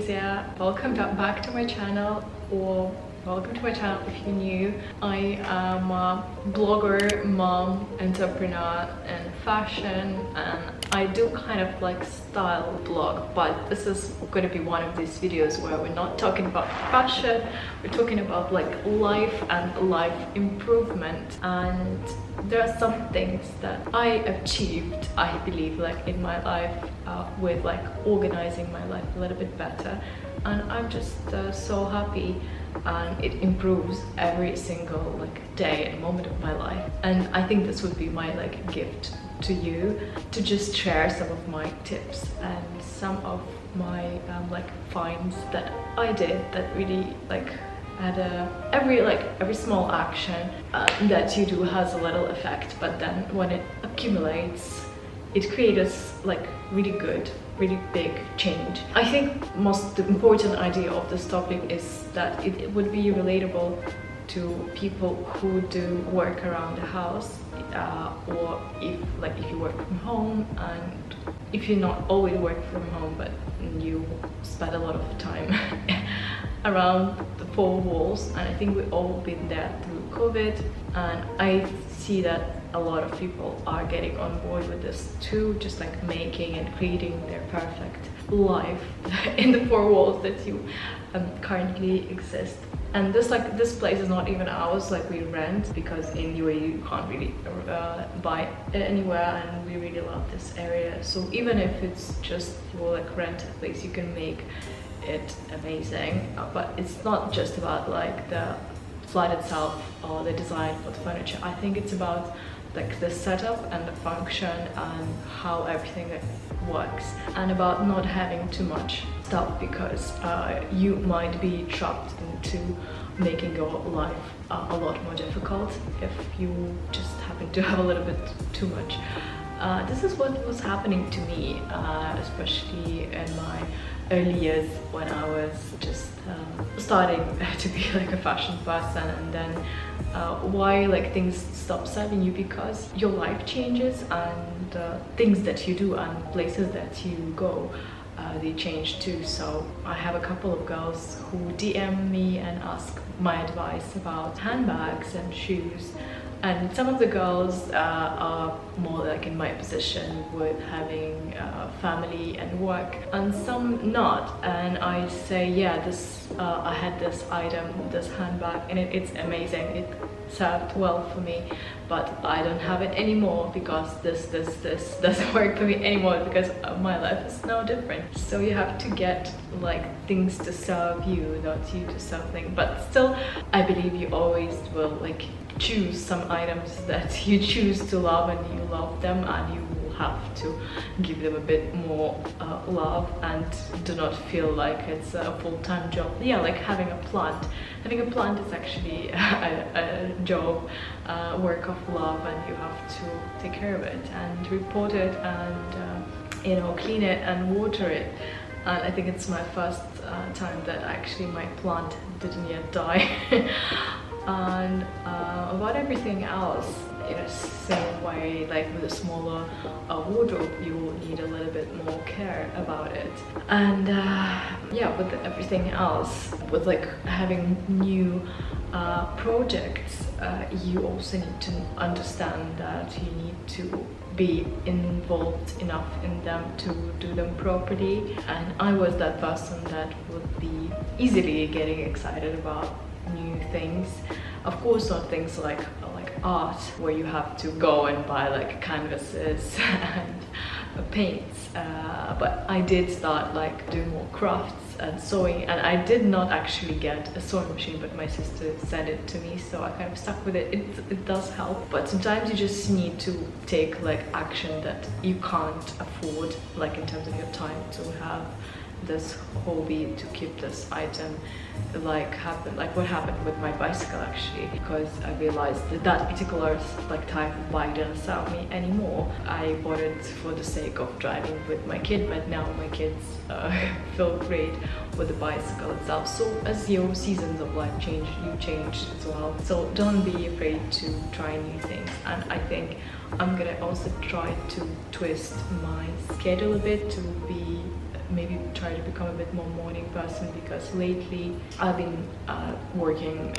Anastasia. Welcome back to my channel, or welcome to my channel if you're new. I am a blogger, mom, entrepreneur in fashion, and I do kind of like style blog, but this is going to be one of these videos where we're not talking about fashion, we're talking about like life and life improvement. And there are some things that I achieved, I believe, like in my life with like organizing my life a little bit better, and I'm just so happy, and it improves every single like day and moment of my life. And I think this would be my like gift to you, to just share some of my tips and some of my like finds that I did that really like had every small action that you do has a little effect, but then when it accumulates, it creates like really good, really big change. I think most important idea of this topic is that it would be relatable to people who do work around the house, or if you work from home, and if you're not always working from home but you spend a lot of time around the four walls. And I think we've all been there through COVID, and I see that a lot of people are getting on board with this too, just like making and creating their perfect life in the four walls that you currently exist. And this place is not even ours, like we rent, because in UAE you can't really buy it anywhere, and we really love this area. So even if it's just for like rent a place, you can make it amazing. But it's not just about like the flat itself or the design for the furniture. I think it's about like the setup and the function and how everything works, and about not having too much stuff, because you might be trapped into making your life a lot more difficult if you just happen to have a little bit too much. This is what was happening to me, especially in my early years when I was just starting to be like a fashion person. And then why like things stop serving you, because your life changes, and things that you do and places that you go, they change too. So I have a couple of girls who DM me and ask my advice about handbags and shoes. And some of the girls are more like in my position with having family and work, and some not. And I say, yeah, I had this item, this handbag, and it's amazing. It served well for me, but I don't have it anymore because this doesn't work for me anymore, because my life is now different. So you have to get like things to serve you, not you to serve things. But still, I believe you always will like choose some items that you choose to love, and you love them, and you will have to give them a bit more love, and do not feel like it's a full-time job. Yeah, like having a plant is actually a job, work of love, and you have to take care of it and report it, and you know, clean it and water it. And I think it's my first time that actually my plant didn't yet die. And about everything else, in a same way, like with a smaller wardrobe, you will need a little bit more care about it. And yeah, with everything else, with like having new projects, you also need to understand that you need to be involved enough in them to do them properly. And I was that person that would be easily getting excited about new things. Of course, not things like art, where you have to go and buy like canvases and paints, but I did start like doing more crafts and sewing. And I did not actually get a sewing machine, but my sister sent it to me, so I kind of stuck with it. It does help, but sometimes you just need to take like action that you can't afford, like in terms of your time, to have this hobby, to keep this item like what happened with my bicycle actually, because I realized that particular like type of bike didn't serve me anymore. I bought it for the sake of driving with my kid, but now my kids feel great with the bicycle itself. So as your seasons of life change, you change as well. So don't be afraid to try new things. And I think I'm gonna also try to twist my schedule a bit to be maybe try to become a bit more morning person, because lately I've been working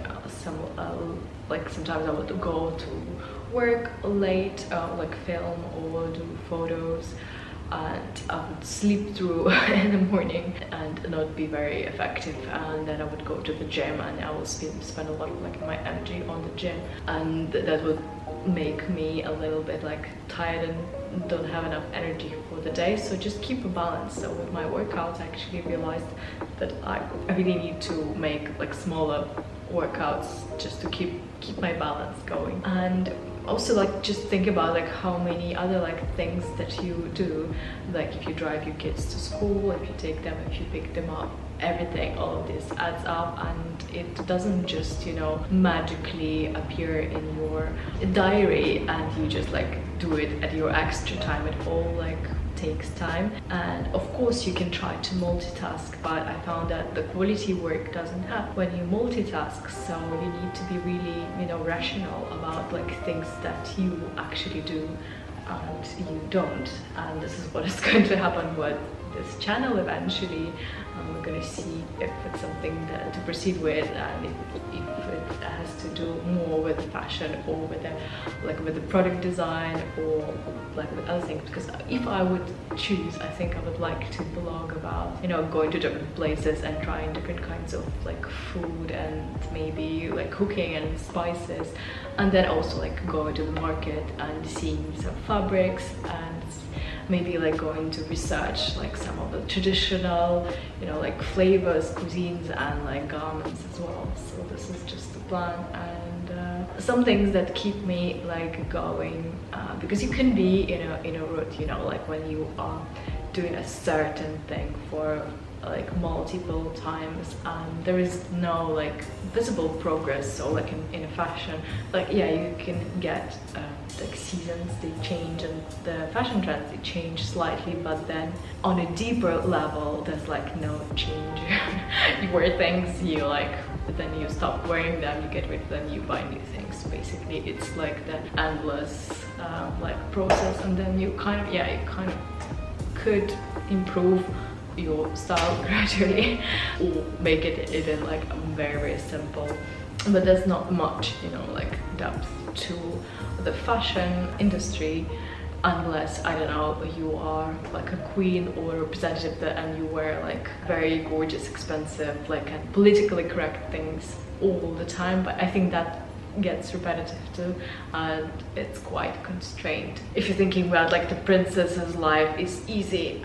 like sometimes I would go to work late, like film or do photos, and I would sleep through in the morning and not be very effective, and then I would go to the gym and I will spend a lot of like my energy on the gym, and that would make me a little bit like tired and don't have enough energy for the day. So just keep a balance. So with my workouts I actually realized that I really need to make like smaller workouts just to keep my balance going. And also like just think about like how many other like things that you do, like if you drive your kids to school, if you take them, if you pick them up, everything, all of this adds up, and it doesn't just, you know, magically appear in your diary and you just like do it at your extra time. It all like takes time, and of course you can try to multitask, but I found that the quality work doesn't happen when you multitask. So you need to be really, you know, rational about like things that you actually do and you don't. And this is what is going to happen with this channel eventually. We're going to see if it's something to proceed with, and if it has to do more with fashion or with the product design or like with other things. Because if I would choose, I think I would like to blog about, you know, going to different places and trying different kinds of like food and maybe like cooking and spices, and then also like going to the market and seeing some fabrics, and maybe like going to research like some of the traditional, you know, like flavors, cuisines, and like garments as well. So this is just the plan, and some things that keep me like going, because you can be in a rut, you know, like when you are doing a certain thing for like multiple times and there is no like visible progress. So like in a fashion, like yeah, you can get like seasons, they change, and the fashion trends, they change slightly, but then on a deeper level there's like no change. You wear things, you like, but then you stop wearing them, you get rid of them, you buy new things. Basically it's like the endless like process, and then you kind of could improve your style gradually or make it even like very, very simple, but there's not much, you know, like depth to the fashion industry unless, I don't know, you are like a queen or a representative and you wear like very gorgeous, expensive, like and politically correct things all the time. But I think that gets repetitive too, and it's quite constrained. If you're thinking about like the princess's life is easy,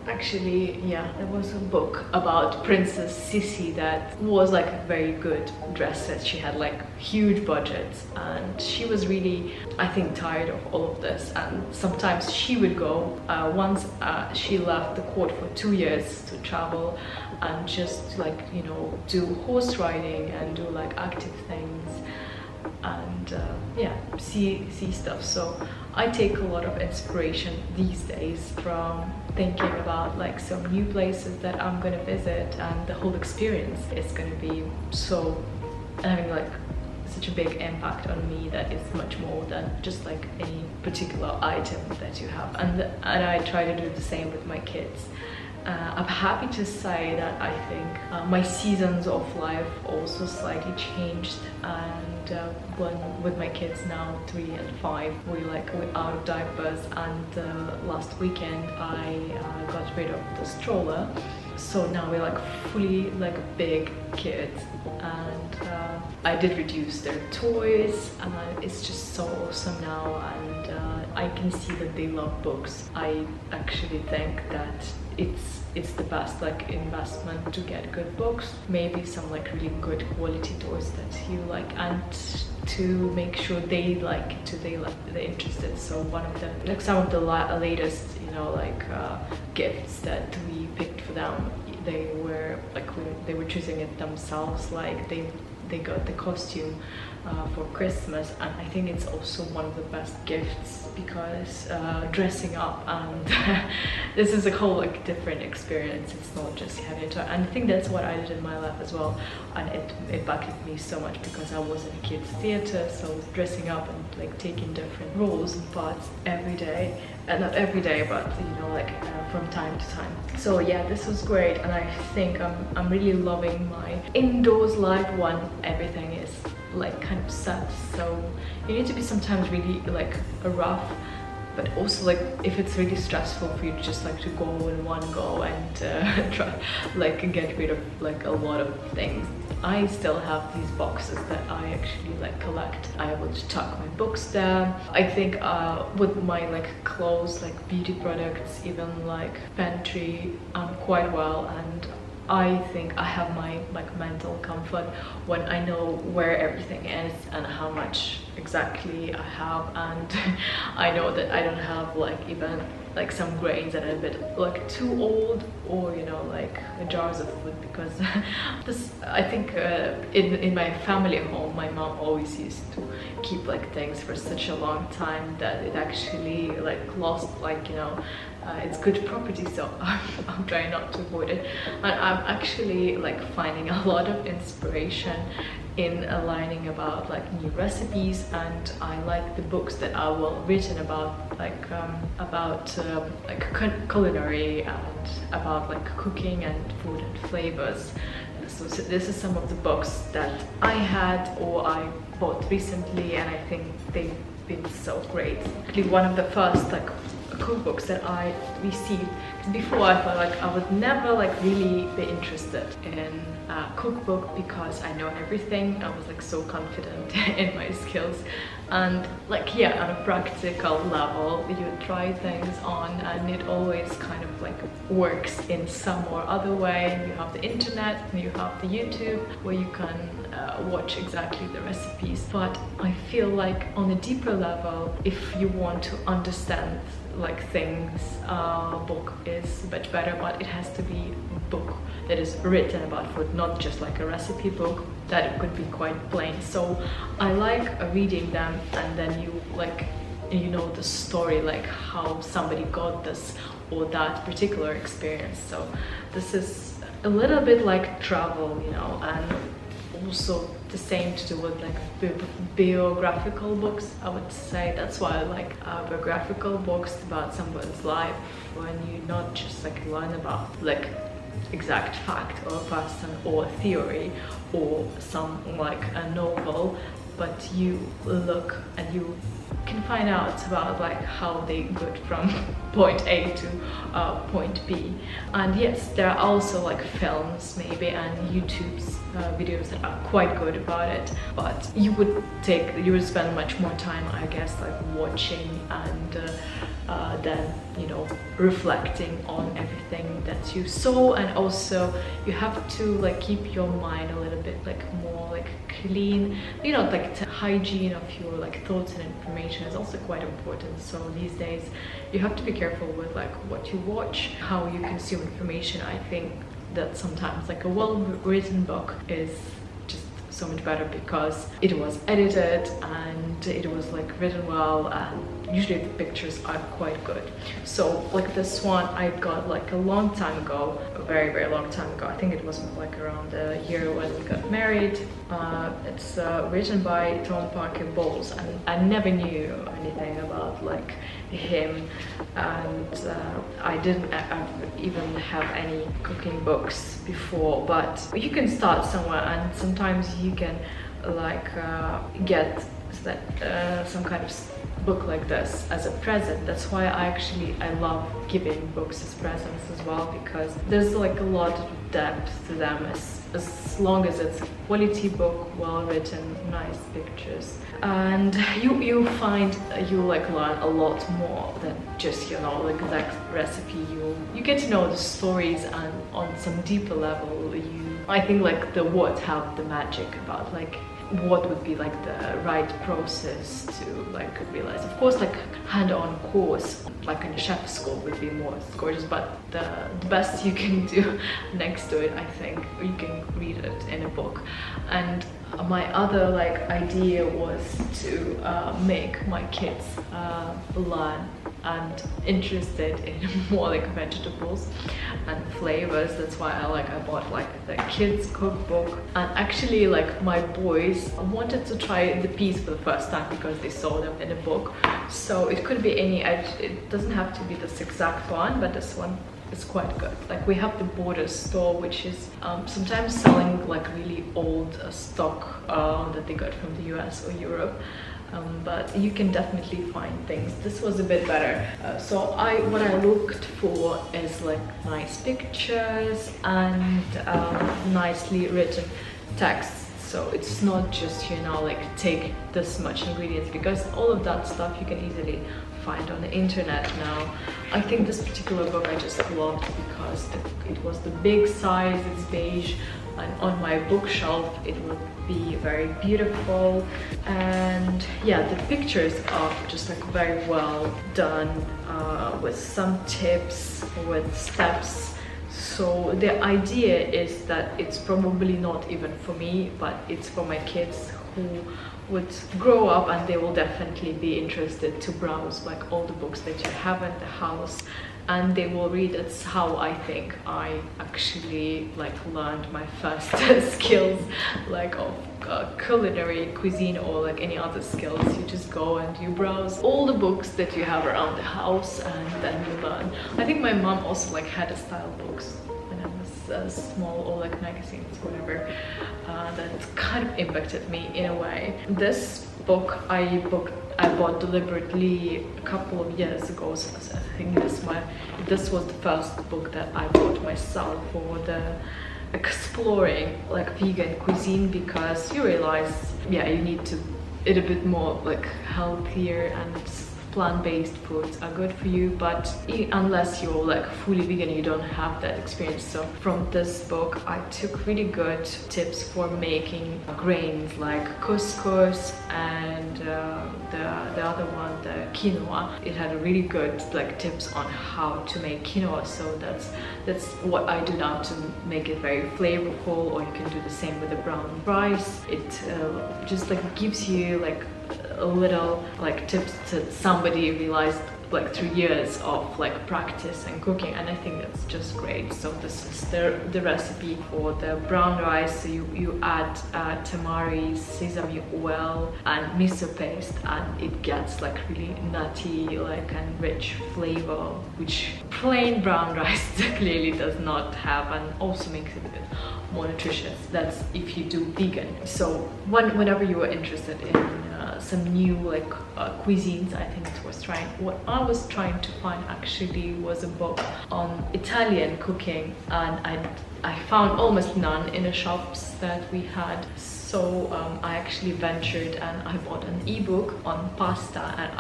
actually, yeah, there was a book about Princess Sissy that was like a very good dresses. She had like huge budgets, and she was really, I think, tired of all of this. And sometimes she would go, once she left the court for 2 years to travel and just like, you know, do horse riding and do like active things and yeah, see stuff. So I take a lot of inspiration these days from thinking about like some new places that I'm gonna visit, and the whole experience is gonna be so having like such a big impact on me that is much more than just like any particular item that you have. And I try to do the same with my kids. I'm happy to say that I think my seasons of life also slightly changed, and when with my kids now 3 and 5, we're out of diapers, and last weekend I got rid of the stroller, so now we're like fully like big kids, and I did reduce their toys, and it's just so awesome now, and I can see that they love books. I actually think that it's the best like investment to get good books, maybe some like really good quality toys that you like, and to make sure they're interested. So one of the like some of the latest, you know, like gifts that we picked for them, they were choosing it themselves. Like they they got the costume for Christmas, and I think it's also one of the best gifts because dressing up, and this is a whole like different experience. It's not just having a toy, and I think that's what I did in my life as well, and it backed me so much because I was in a kids theater, so I was dressing up and like taking different roles and parts every day, not every day, but you know, like from time to time. So yeah, this was great, and I think I'm really loving my indoors life when everything is like kind of set. So you need to be sometimes really like rough, but also like if it's really stressful for you to just like to go in one go and try like get rid of like a lot of things. I still have these boxes that I actually like collect. I will just tuck my books there. I think with my like clothes, like beauty products, even like pantry, I'm quite well, and I think I have my like mental comfort when I know where everything is and how much exactly I have, and I know that I don't have like even like some grains that are a bit like too old, or you know, like jars of food, because this, I think in my family home, my mom always used to keep like things for such a long time that it actually like lost like, you know, it's good property. So I'm trying not to avoid it, and I'm actually like finding a lot of inspiration in learning about like new recipes, and I like the books that are well written about like culinary and about like cooking and food and flavors. So this is some of the books that I had or I bought recently, and I think they've been so great. Actually, one of the first like cookbooks that I received, because before I thought like I would never like really be interested in a cookbook because I know everything. I was like so confident in my skills, and like yeah, on a practical level you try things on and it always kind of like works in some or other way. You have the internet and you have the YouTube where you can watch exactly the recipes, but I feel like on a deeper level, if you want to understand like things, book is a bit better, but it has to be a book that is written about food, not just like a recipe book that it could be quite plain. So I like reading them, and then you like, you know, the story, like how somebody got this or that particular experience. So this is a little bit like travel, you know, and also the same to do with like biographical books, I would say. That's why I like biographical books about someone's life, when you not just like learn about like exact fact or a person or a theory or some like a novel, but you look and you can find out about like how they got from point A to point B. And yes, there are also like films maybe and YouTube's videos that are quite good about it, but you would spend much more time, I guess, like watching and then, you know, reflecting on everything that you saw. And also you have to like keep your mind a little bit like more like clean, you know, like the hygiene of your like thoughts and information is also quite important. So these days you have to be careful with like what you watch, how you consume information. I think that sometimes like a well-written book is just so much better because it was edited and it was like written well, and usually the pictures are quite good. So like this one I got like a long time ago, a very very long time ago. I think it was like around the year when we got married. It's written by Tom Parker Bowles, and I never knew anything about like him, and I didn't even have any cooking books before. But you can start somewhere, and sometimes you can like get some kind of book like this as a present. That's why I love giving books as presents as well, because there's like a lot of depth to them, as long as it's a quality book, well written, nice pictures, and you find you like learn a lot more than just, you know, like exact recipe. You get to know the stories, and on some deeper level I think like the words have the magic about like what would be like the right process to like realize. Of course, like hand-on course like in a chef school would be more gorgeous, but the best you can do next to it, I think you can read it in a book. And my other like idea was to make my kids learn and interested in more like vegetables and flavors. That's why I bought like the kids cookbook. And actually like my boys wanted to try the peas for the first time because they saw them in a book. So it could be any, it doesn't have to be this exact one, but this one is quite good. Like we have the Border store, which is sometimes selling like really old stock that they got from the US or Europe. But you can definitely find things. This was a bit better. So what I looked for is like nice pictures and nicely written text. So it's not just, you know, like take this much ingredients, because all of that stuff you can easily find on the internet now. I think this particular book I just loved because it was the big size, it's beige, and on my bookshelf it would be very beautiful. And yeah, the pictures are just like very well done, with some tips, with steps. So the idea is that it's probably not even for me, but it's for my kids who would grow up and they will definitely be interested to browse like all the books that you have in the house, and they will read. That's how I think I actually like learned my first skills like of culinary cuisine or like any other skills. You just go and you browse all the books that you have around the house and then you learn. I think my mom also like had a style books when I was small, or like magazines, whatever, that kind of impacted me in a way. This book I bought deliberately a couple of years ago, so I think this was the first book that I bought myself for the exploring like vegan cuisine, because you realize, yeah, you need to eat a bit more like healthier, and plant-based foods are good for you, but unless you're like fully vegan, you don't have that experience. So from this book I took really good tips for making grains like couscous and the other one, the quinoa. It had a really good like tips on how to make quinoa, so that's what I do now to make it very flavorful. Or you can do the same with the brown rice. It just like gives you like a little like tips that somebody realized like through years of like practice and cooking, and I think that's just great. So this is the recipe for the brown rice. So you add tamari, sesame oil and miso paste, and it gets like really nutty like and rich flavor, which plain brown rice clearly does not have, and also makes it a bit more nutritious. That's if you do vegan. So whenever you are interested in some new like cuisines, I think it was trying. What I was trying to find actually was a book on Italian cooking, and I found almost none in the shops that we had. So I actually ventured and I bought an ebook on pasta, and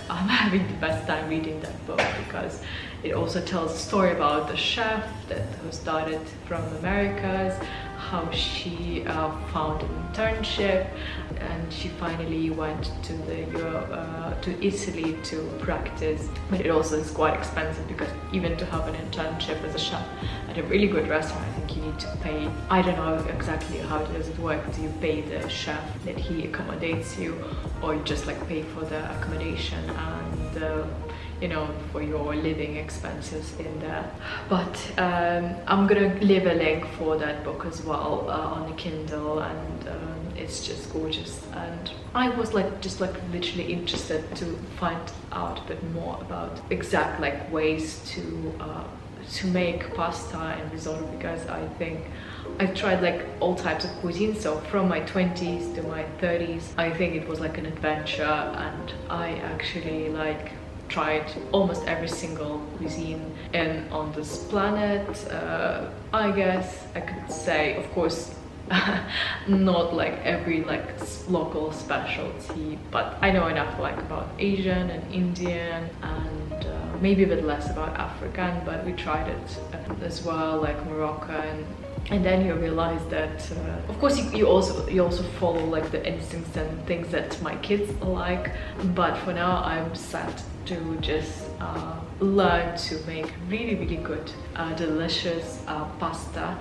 I'm having the best time reading that book, because it also tells a story about the chef who started from Americas, how she found an internship, and she finally went to to Italy to practice. But it also is quite expensive, because even to have an internship as a chef at a really good restaurant, I think you need to pay. I don't know exactly how does it work. Do you pay the chef that he accommodates you, or you just like pay for the accommodation and you know, for your living expenses in there? But I'm gonna leave a link for that book as well on the Kindle, and it's just gorgeous. And I was like just like literally interested to find out a bit more about exact like ways to make pasta and risotto, because I think I've tried like all types of cuisine. So from my 20s to my 30s, I think it was like an adventure, and I actually like tried almost every single cuisine on this planet. I guess I could say, of course, not like every like local specialty, but I know enough like about Asian and Indian, and maybe a bit less about African, but we tried it as well, like Moroccan. And then you realize that of course you also follow like the instincts and things that my kids like, but for now I'm set to just learn to make really good delicious pasta.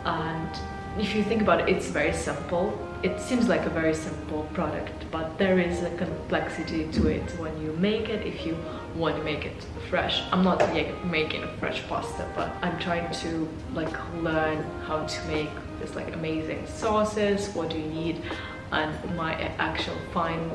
And if you think about it, it's very simple. It seems like a very simple product, but there is a complexity to it when you make it, if you want to make it fresh. I'm not yet making a fresh pasta, but I'm trying to like learn how to make this like amazing sauces. What do you need? And my actual find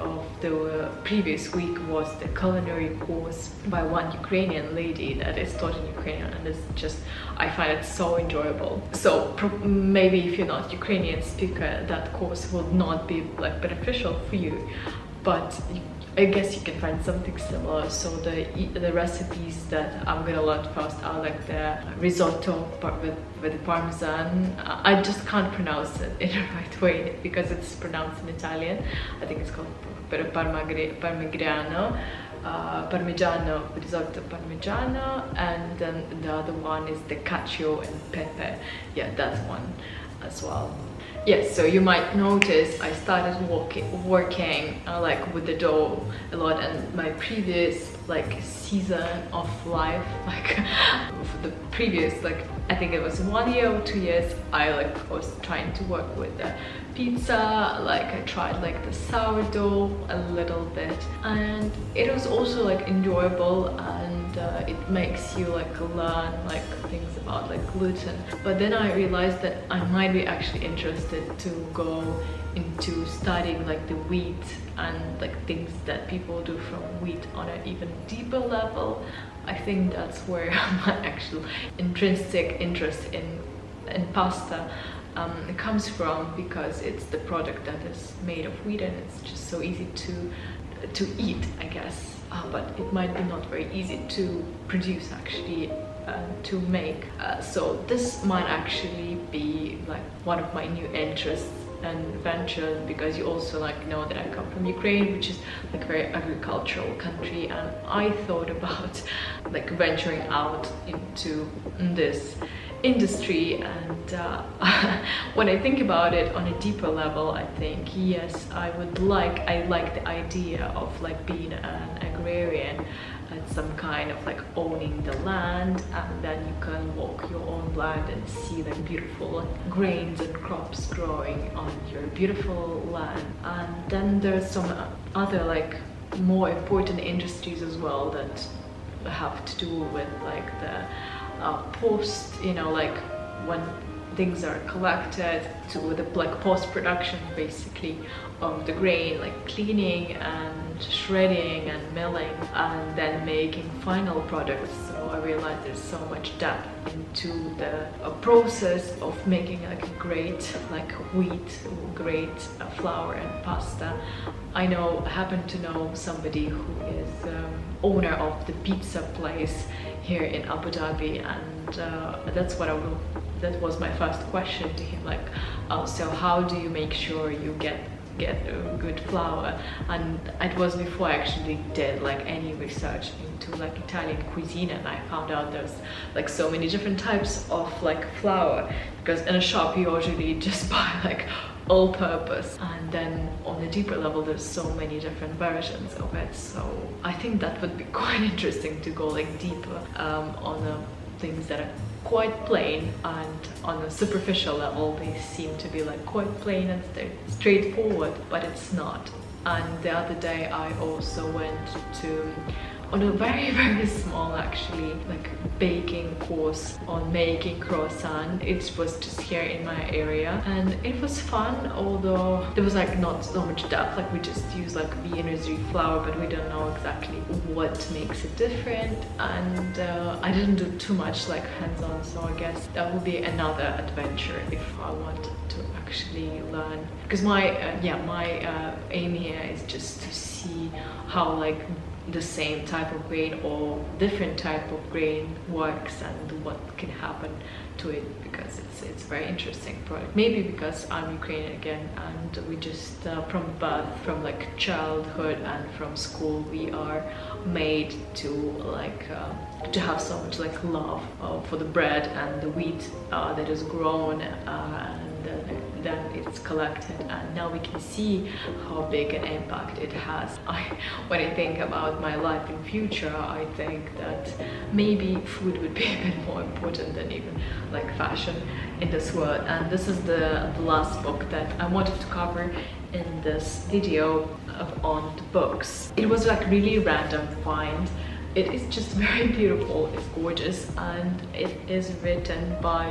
of the previous week was the culinary course by one Ukrainian lady that is taught in Ukrainian, and it's just, I find it so enjoyable. So maybe if you're not Ukrainian speaker, that course will not be like beneficial for you, but I guess you can find something similar. So the recipes that I'm gonna learn first are like the risotto with the parmesan. I just can't pronounce it in the right way because it's pronounced in Italian. I think it's called parmigiano, risotto parmigiano, and then the other one is the cacio and pepe. Yeah, that's one as well. Yes, so you might notice I started working like with the dough a lot, and my previous like season of life, like the previous, like I think it was 1 year or 2 years, I like was trying to work with the pizza. Like I tried like the sourdough a little bit, and it was also like enjoyable, and it makes you like learn like things about like gluten. But then I realized that I might be actually interested to go into studying like the wheat and like things that people do from wheat on an even deeper level. I think that's where my actual intrinsic interest in pasta it comes from, because it's the product that is made of wheat and it's just so easy to eat, I guess. But it might be not very easy to produce actually, to make. So this might actually be like one of my new interests and ventures, because you also like know that I come from Ukraine, which is like a very agricultural country, and I thought about like venturing out into this industry. And when I think about it on a deeper level, I think yes, I like the idea of like being an agrarian and some kind of like owning the land, and then you can walk your own land and see like beautiful grains and crops growing on your beautiful land. And then there's some other like more important industries as well that have to do with like the post, you know, like when things are collected, to the like post-production basically of the grain, like cleaning and shredding and milling and then making final products. So I realized there's so much depth into the process of making like a great like wheat, great flour and pasta. I happen to know somebody who is owner of the pizza place here in Abu Dhabi, and that was my first question to him, like, so how do you make sure you get a good flour? And it was before I actually did like any research into like Italian cuisine, and I found out there's like so many different types of like flour, because in a shop you usually just buy like all-purpose, and then on the deeper level there's so many different versions of it. So I think that would be quite interesting to go like deeper on the things that are quite plain, and on a superficial level they seem to be like quite plain and straightforward, but it's not. And the other day I also went to on a very small actually like baking course on making croissant. It was just here in my area, and it was fun, although there was like not so much depth. Like we just use like Viennese flour, but we don't know exactly what makes it different, and I didn't do too much like hands-on, so I guess that will be another adventure if I wanted to actually learn, because my aim here is just to see how like the same type of grain or different type of grain works and what can happen to it, because it's a very interesting product. Maybe because I'm Ukrainian again, and we just from birth, from like childhood and from school, we are made to like to have so much like love for the bread and the wheat that is grown, and then it's collected, and now we can see how big an impact it has. When I think about my life in future, I think that maybe food would be a bit more important than even like fashion in this world. And this is the last book that I wanted to cover in this video on the books. It was like really random find. It is just very beautiful, it's gorgeous, and it is written by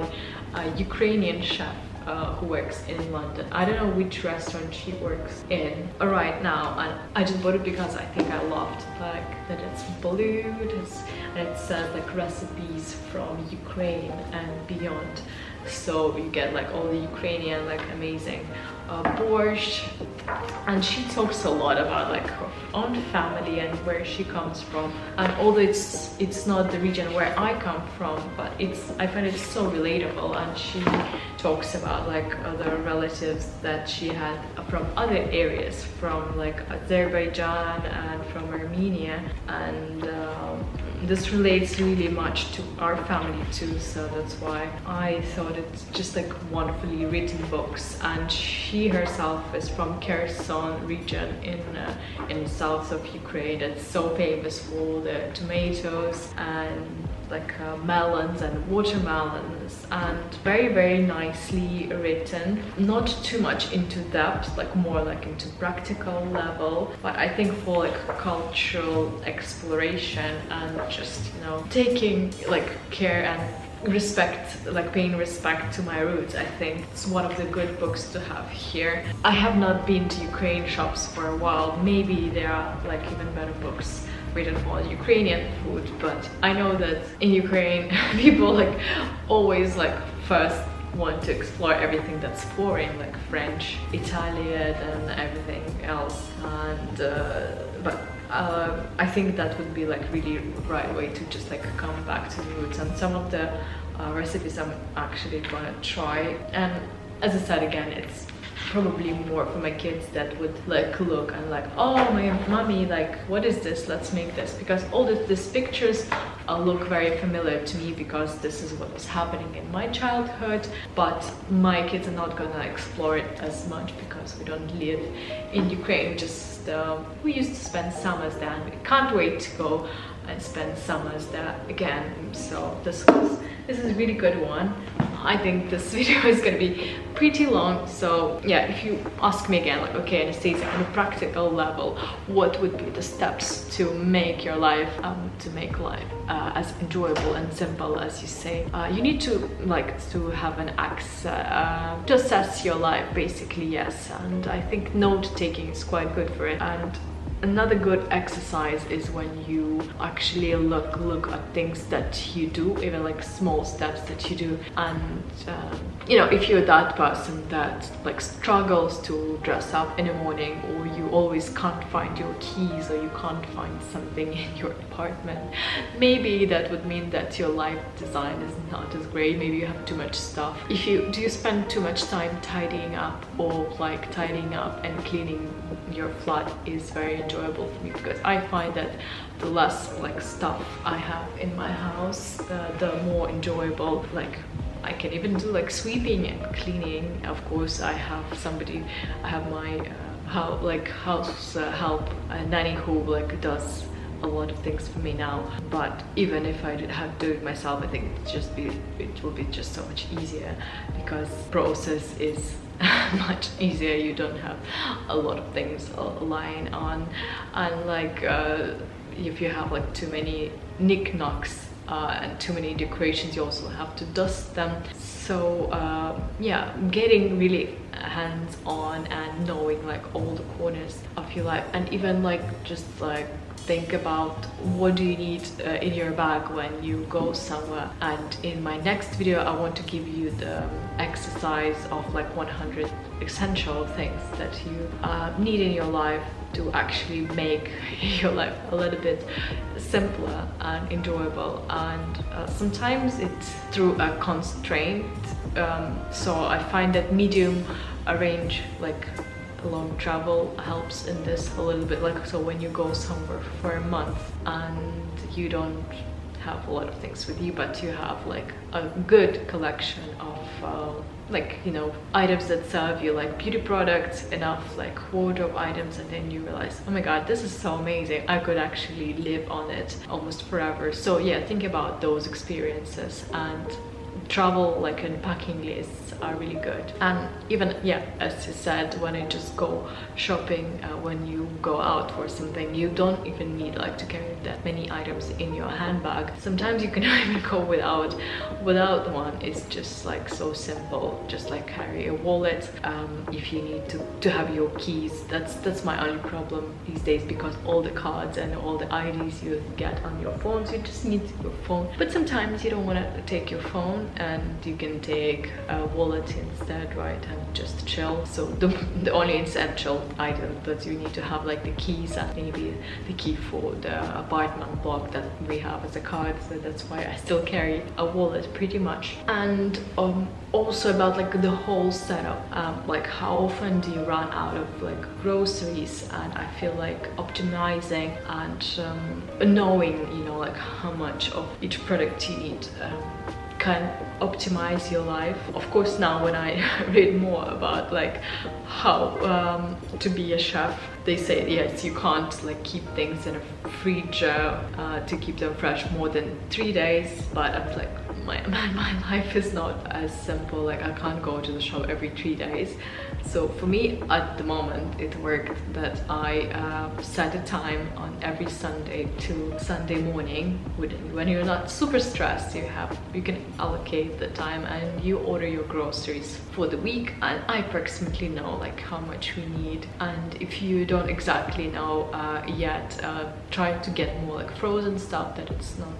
a Ukrainian chef who works in London. I don't know which restaurant she works in right now, and I just bought it because I think I loved like that it's blue, and it says like recipes from Ukraine and beyond. So you get like all the Ukrainian like amazing borscht, and she talks a lot about like her own family and where she comes from. And although it's not the region where I come from, but I find it so relatable. And she talks about like other relatives that she had from other areas, from like Azerbaijan and from Armenia, and this relates really much to our family too, so that's why I thought it's just like wonderfully written books. And she herself is from Kherson region in south of Ukraine. It's so famous for the tomatoes and like melons and watermelons, and very, very nicely written. Not too much into depth, like more like into practical level, but I think for like cultural exploration and just, you know, taking like care and respect, like paying respect to my roots, I think it's one of the good books to have here. I have not been to Ukraine shops for a while. Maybe there are like even better books written for Ukrainian food, but I know that in Ukraine people like always like first want to explore everything that's foreign, like French, Italian and everything else. And but I think that would be like really right way to just like come back to the roots. And some of the recipes I'm actually gonna try, and as I said again, it's probably more for my kids that would like look and like, oh, my mommy, like what is this, let's make this, because all these pictures look very familiar to me because this is what was happening in my childhood. But my kids are not gonna explore it as much because we don't live in Ukraine. Just we used to spend summers there, and we can't wait to go and spend summers there again. So this is a really good one. I think this video is going to be pretty long, so yeah, if you ask me again, like, okay, Anastasia, on a practical level, what would be the steps to make your life, as enjoyable and simple as you say? You need to have an access to assess your life, basically, yes. And I think note taking is quite good for it. And another good exercise is when you actually look at things that you do, even like small steps that you do. And you know, if you're that person that like struggles to dress up in the morning, or you always can't find your keys, or you can't find something in your apartment, maybe that would mean that your life design is not as great. Maybe you have too much stuff. Do you spend too much time tidying up, or like tidying up and cleaning your flat is very enjoyable for me, because I find that the less like stuff I have in my house, the more enjoyable. Like I can even do like sweeping and cleaning. Of course, I have my house help, a nanny who like does a lot of things for me now. But even if I did have to do it myself, I think it will be just so much easier, because process is much easier. You don't have a lot of things lying on, and like if you have like too many knickknacks and too many decorations, you also have to dust them. So yeah, getting really hands-on and knowing like all the corners of your life, and even like just like think about what do you need in your bag when you go somewhere. And in my next video, I want to give you the exercise of like 100 essential things that you need in your life to actually make your life a little bit simpler and enjoyable. And sometimes it's through a constraint. So I find that medium range, like long travel, helps in this a little bit. Like, so when you go somewhere for a month and you don't have a lot of things with you, but you have like a good collection of like, you know, items that serve you, like beauty products, enough like wardrobe items, and then you realize, oh my god, this is so amazing, I could actually live on it almost forever. So yeah, think about those experiences, and travel like and packing lists are really good. And even, yeah, as you said, when I just go shopping, when you go out for something, you don't even need like to carry that many items in your handbag. Sometimes you can even go without one. It's just like so simple, just like carry a wallet. If you need to have your keys, that's my only problem these days, because all the cards and all the IDs you get on your phones, you just need your phone. But sometimes you don't want to take your phone, and you can take a wallet instead, right, and just chill. So the only essential item that you need to have, like the keys and maybe the key for the apartment block that we have as a card. So that's why I still carry a wallet pretty much. And also about like the whole setup, like how often do you run out of like groceries? And I feel like optimizing and knowing, you know, like how much of each product you need can optimize your life. Of course, now when I read more about like how to be a chef, they say yes, you can't like keep things in a fridge to keep them fresh more than 3 days. But I'm like, my life is not as simple. Like I can't go to the shop every 3 days. So for me at the moment it worked that I set a time on every Sunday to Sunday morning. When you're not super stressed, you can allocate the time and you order your groceries for the week, and I approximately know like how much we need. And if you don't exactly know yet, try to get more like frozen stuff, that it's not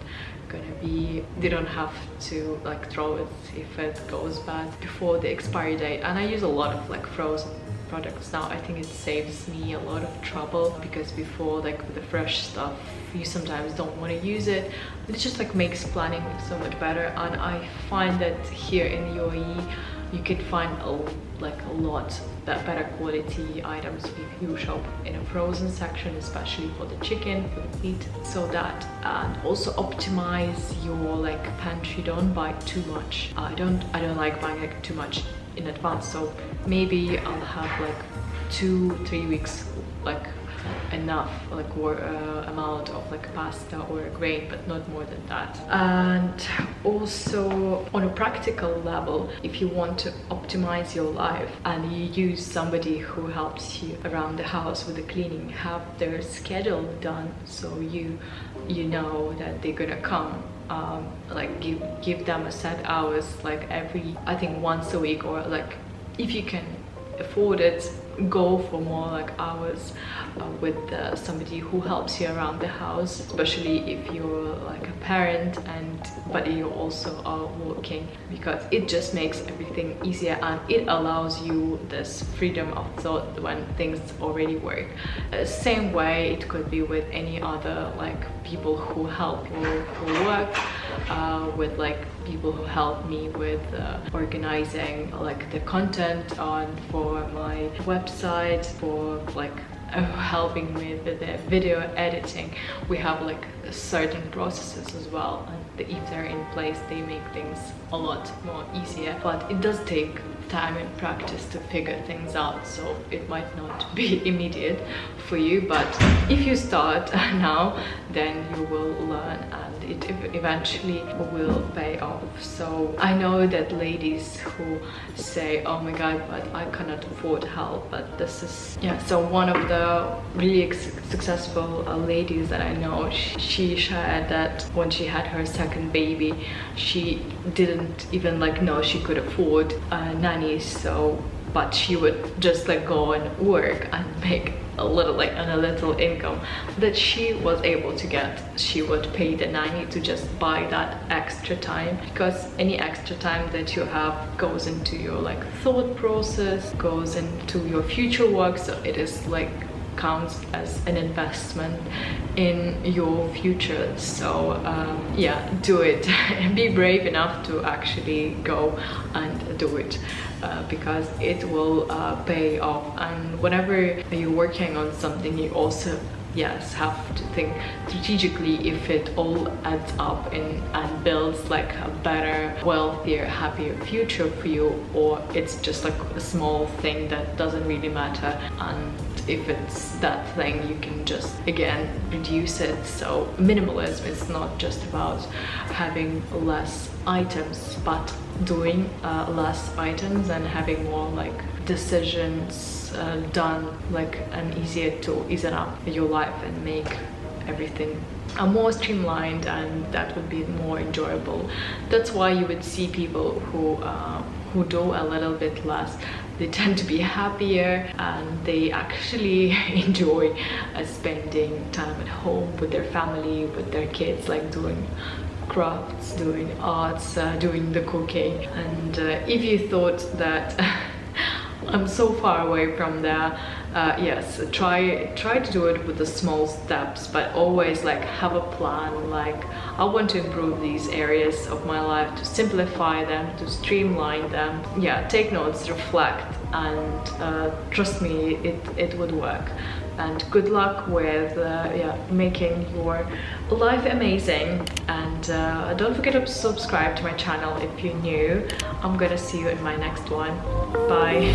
gonna be, they don't have to like throw it if it goes bad before the expiry date. And I use a lot of like frozen products now. I think it saves me a lot of trouble, because before, like with the fresh stuff, you sometimes don't want to use it. It just like makes planning so much better. And I find that here in the UAE you can find a lot that better quality items if you shop in a frozen section, especially for the chicken, for the meat. So that, and also optimize your like pantry. Don't buy too much. I don't like buying like too much in advance. So maybe I'll have like 2-3 weeks like enough like amount of like pasta or a grain, but not more than that. And also on a practical level, if you want to optimize your life and you use somebody who helps you around the house with the cleaning, have their schedule done, so you know that they're gonna come. Like give them a set hours, like every, I think once a week, or like if you can afford it, go for more like hours with somebody who helps you around the house, especially if you're like a parent but you also are working, because it just makes everything easier and it allows you this freedom of thought when things already work. Same way it could be with any other like people who help you for work, with like people who help me with organizing like the content for my website, for like helping with the video editing. We have like certain processes as well, and if they're in place, they make things a lot more easier. But it does take time and practice to figure things out, so it might not be immediate for you, but if you start now, then you will learn and it eventually will pay off. So I know that ladies who say, oh my god, but I cannot afford help, but this is, yeah. So one of the really successful ladies that I know, she shared that when she had her second baby, she didn't even like know she could afford nannies, so but she would just like go and work and make a little income that she was able to get. She would pay the nanny to just buy that extra time, because any extra time that you have goes into your like thought process, goes into your future work, so it is like counts as an investment in your future. So yeah, do it. Be brave enough to actually go and do it, because it will pay off. And whenever you're working on something, you also yes, have to think strategically if it all adds up and builds like a better, wealthier, happier future for you, or it's just like a small thing that doesn't really matter, and if it's that thing you can just again reduce it. So minimalism is not just about having less items, but doing less items and having more like decisions done, like, and easier to ease up your life and make everything more streamlined, and that would be more enjoyable. That's why you would see people who do a little bit less, they tend to be happier, and they actually enjoy spending time at home with their family, with their kids, like doing crafts, doing arts, doing the cooking. And if you thought that I'm so far away from there, yes, try to do it with the small steps, but always like have a plan, like I want to improve these areas of my life, to simplify them, to streamline them. Yeah, take notes, reflect, and trust me, it would work. And good luck with yeah, making your life amazing. And don't forget to subscribe to my channel if you're new. I'm gonna see you in my next one. Bye.